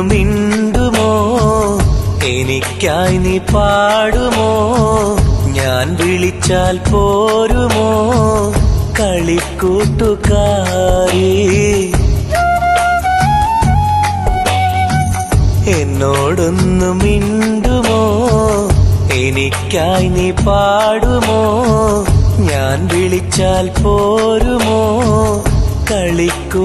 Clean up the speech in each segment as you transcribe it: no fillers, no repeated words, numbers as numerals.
മിണ്ടുമോ എനിക്കായി നീ പാടുമോ ഞാൻ വിളിച്ചാൽ പോരുമോ കളിക്കൂട്ടുകാരി എന്നോടൊന്നു മിണ്ടുമോ എനിക്കായി നീ പാടുമോ ഞാൻ വിളിച്ചാൽ പോരുമോ കളിക്കൂട്ടുകാരി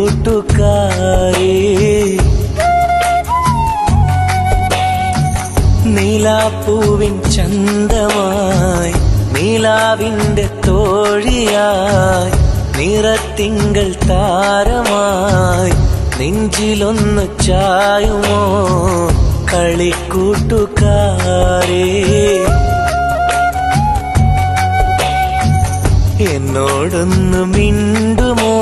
നീലാപ്പൂവിൻ ചന്തമായി നീലാവിന്റെ തോഴിയായി നിറത്തിങ്കൾ താരമായി നെഞ്ചിലൊന്ന് ചായുമോ കളിക്കൂട്ടുകാരേ എന്നോടൊന്നു മിണ്ടുമോ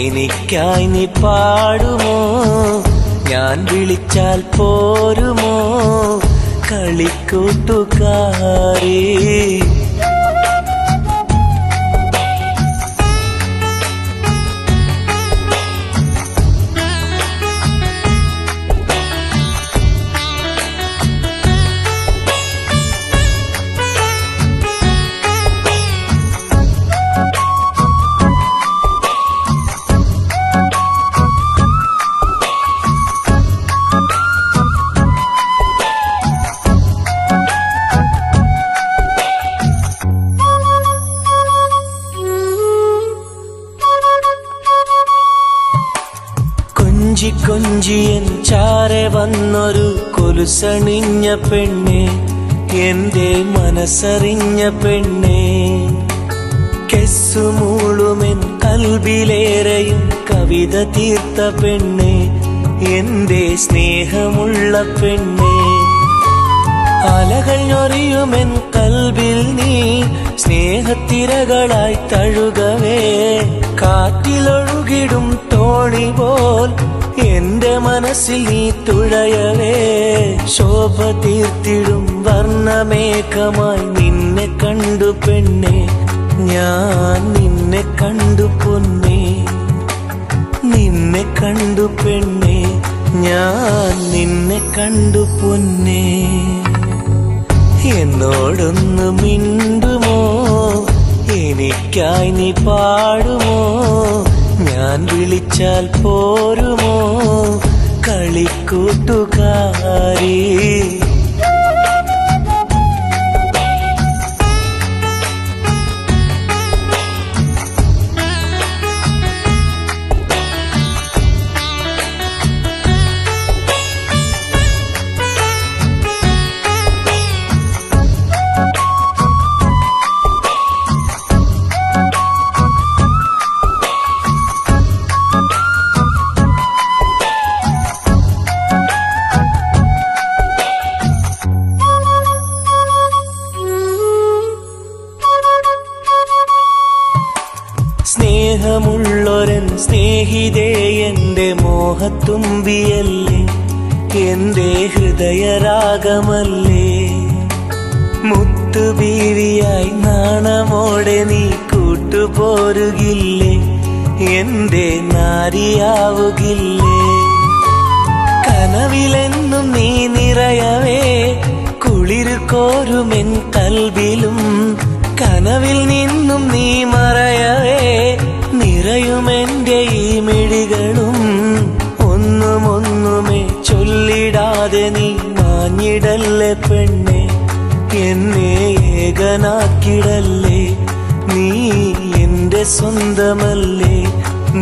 എനിക്കായി നീ പാടുമോ ഞാൻ വിളിച്ചാൽ പോരുമോ കളിക്കൂട്ടുകാരേ കൊഞ്ചി കൊഞ്ചിയൻ ചാരെ വന്നൊരു കൊലുസണിഞ്ഞ പെണ്ണെ എന്റെ മനസ്സറിഞ്ഞ പെണ്ണെ കെസ്സുമൂളുമെൻ കൽബിലേറെയും കവിത തീർത്ത പെണ്ണെ എന്റെ സ്നേഹമുള്ള പെണ്ണെ അലകൾ ഞൊറിയുമെൻ കൽബിൽ നീ സ്നേഹത്തിരകളായി തഴുകവേ കാറ്റിലൊഴുകിടും തോണി പോൽ എന്റെ മനസ്സിൽ നീ തുഴയവേ ശോഭ തീർത്തിടും വർണ്ണമേഘമായി നിന്നെ കണ്ടു പെണ്ണെ ഞാൻ നിന്നെ കണ്ടു പൊന്നേ നിന്നെ കണ്ടു പെണ്ണെ ഞാൻ നിന്നെ കണ്ടു പൊന്നേ എന്നോടൊന്നു മിണ്ടുമോ എനിക്കായി നീ പാടുമോ ഞാൻ വിളിച്ചാൽ പോരുമോ കളിക്കൂട്ടുകാരി സ്നേഹമുള്ളൊരൻ സ്നേഹിതേ എന്റെ മോഹത്തുമ്പിയല്ലേ എന്റെ ഹൃദയരാഗമല്ലേ മുത്തുബീവിയായി നാണമോടെ നീ കൂട്ടുപോരുകില്ലേ എന്റെ നാരിയാവുകില്ലേ കനവിലെന്നും നീ നിറയവേ കുളിരു കോരുമെൻ കൽബിലും കനവിൽ നിന്നും നീ മറയവേ നിറയുമെന്റെ ഈ മിഴികളും ഒന്നുമൊന്നുമേ ചൊല്ലിടാതെ നീ മാഞ്ഞിടല്ലേ പെണ്ണെ എന്നെ ഏകനാക്കിടല്ലേ നീ എന്റെ സ്വന്തമല്ലേ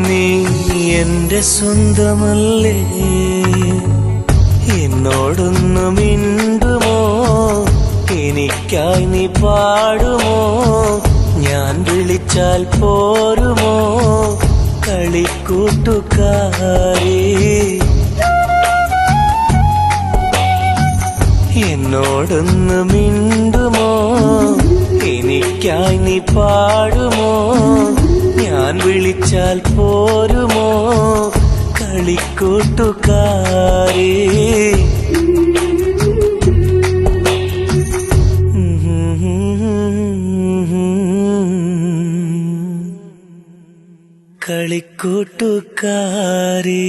നീ എന്റെ സ്വന്തമല്ലേ എന്നോടൊന്നു മിണ്ടുമോ എനിക്കായി നീ പാടുമോ ഞാൻ വിളിച്ചാൽ പോരുമോ കളിക്കൂട്ടുകാരി എന്നോടൊന്നു മിണ്ടുമോ എനിക്കായി നീ പാടുമോ ഞാൻ വിളിച്ചാൽ പോരുമോ കളിക്കൂട്ടുകാരി കളിക്കൂട്ടുകാരി